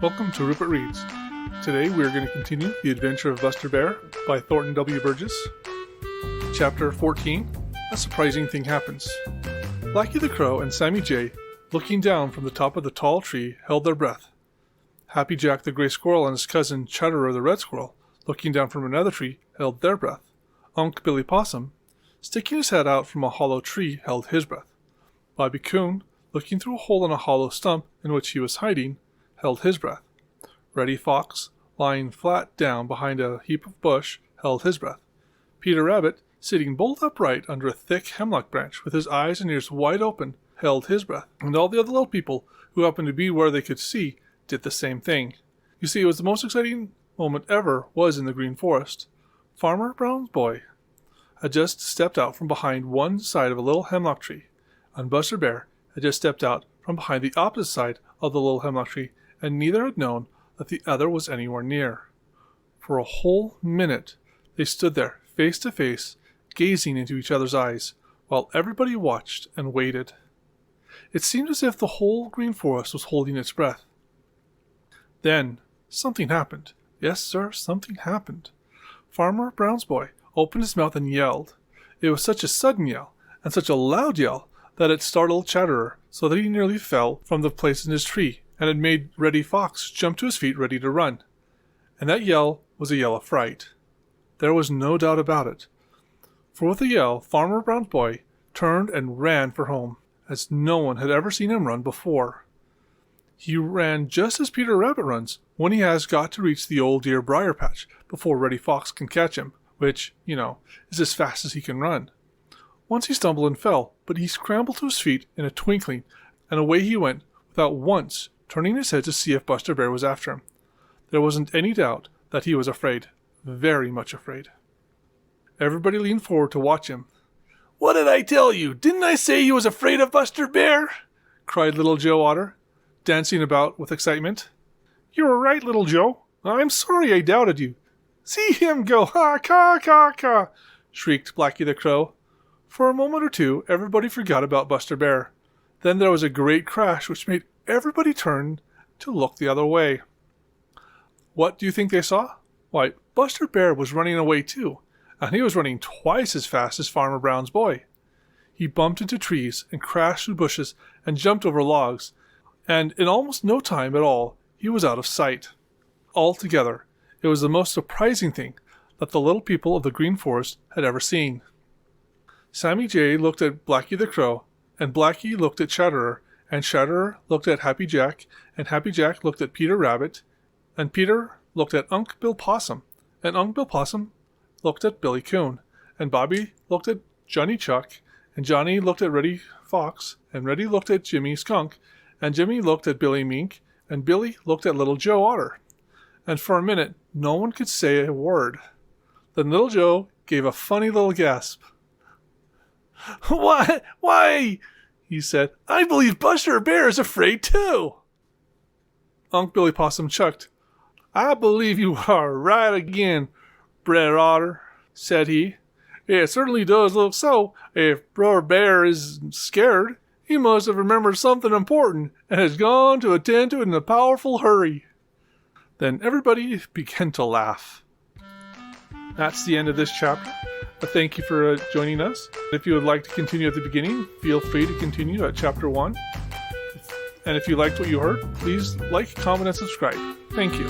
Welcome to Rupert Reads. Today we are going to continue The Adventure of Buster Bear by Thornton W. Burgess. Chapter 14, A Surprising Thing Happens. Blackie the Crow and Sammy Jay, looking down from the top of the tall tree, held their breath. Happy Jack the Gray Squirrel and his cousin Chatterer the Red Squirrel, looking down from another tree, held their breath. Unc' Billy Possum, sticking his head out from a hollow tree, held his breath. Bobby Coon, looking through a hole in a hollow stump in which he was hiding, held his breath. Reddy Fox, lying flat down behind a heap of bush, held his breath. Peter Rabbit, sitting bolt upright under a thick hemlock branch with his eyes and ears wide open, held his breath. And all the other little people, who happened to be where they could see, did the same thing. You see, it was the most exciting moment ever was in the Green Forest. Farmer Brown's boy had just stepped out from behind one side of a little hemlock tree, and Buster Bear had just stepped out from behind the opposite side of the little hemlock tree, and neither had known that the other was anywhere near. For a whole minute they stood there, face to face, gazing into each other's eyes, while everybody watched and waited. It seemed as if the whole Green Forest was holding its breath. Then something happened. Yes, sir, something happened. Farmer Brown's boy opened his mouth and yelled. It was such a sudden yell, and such a loud yell, that it startled Chatterer so that he nearly fell from the place in his tree, and it made Reddy Fox jump to his feet ready to run. And that yell was a yell of fright. There was no doubt about it. For with a yell, Farmer Brown's boy turned and ran for home, as no one had ever seen him run before. He ran just as Peter Rabbit runs when he has got to reach the old dear briar patch before Reddy Fox can catch him, which, is as fast as he can run. Once he stumbled and fell, but he scrambled to his feet in a twinkling, and away he went without once turning his head to see if Buster Bear was after him. There wasn't any doubt that he was afraid, very much afraid. Everybody leaned forward to watch him. "What did I tell you? Didn't I say you was afraid of Buster Bear?" cried Little Joe Otter, dancing about with excitement. "You were right, Little Joe. I'm sorry I doubted you. See him go, ha, ca, ca, ca," shrieked Blackie the Crow. For a moment or two, everybody forgot about Buster Bear. Then there was a great crash which made everybody turn to look the other way. What do you think they saw? Why, Buster Bear was running away too, and he was running twice as fast as Farmer Brown's boy. He bumped into trees and crashed through bushes and jumped over logs, and in almost no time at all, he was out of sight. Altogether, it was the most surprising thing that the little people of the Green Forest had ever seen. Sammy Jay looked at Blackie the Crow, and Blackie looked at Chatterer, and Chatterer looked at Happy Jack, and Happy Jack looked at Peter Rabbit, and Peter looked at Unc' Bill Possum, and Unc' Bill Possum looked at Billy Coon, and Bobby looked at Johnny Chuck, and Johnny looked at Reddy Fox, and Reddy looked at Jimmy Skunk, and Jimmy looked at Billy Mink, and Billy looked at Little Joe Otter. And for a minute, no one could say a word. Then Little Joe gave a funny little gasp. Why, he said, "I believe Buster Bear is afraid too." Unc' Billy Possum chucked. "I believe you are right again, Brer Otter," said he. "It certainly does look so. If Brother Bear is scared, he must have remembered something important and has gone to attend to it in a powerful hurry." Then everybody began to laugh. That's the end of this chapter. Thank you for joining us. If you would like to continue at the beginning, feel free to continue at chapter 1. And if you liked what you heard, please like, comment, and subscribe. Thank you.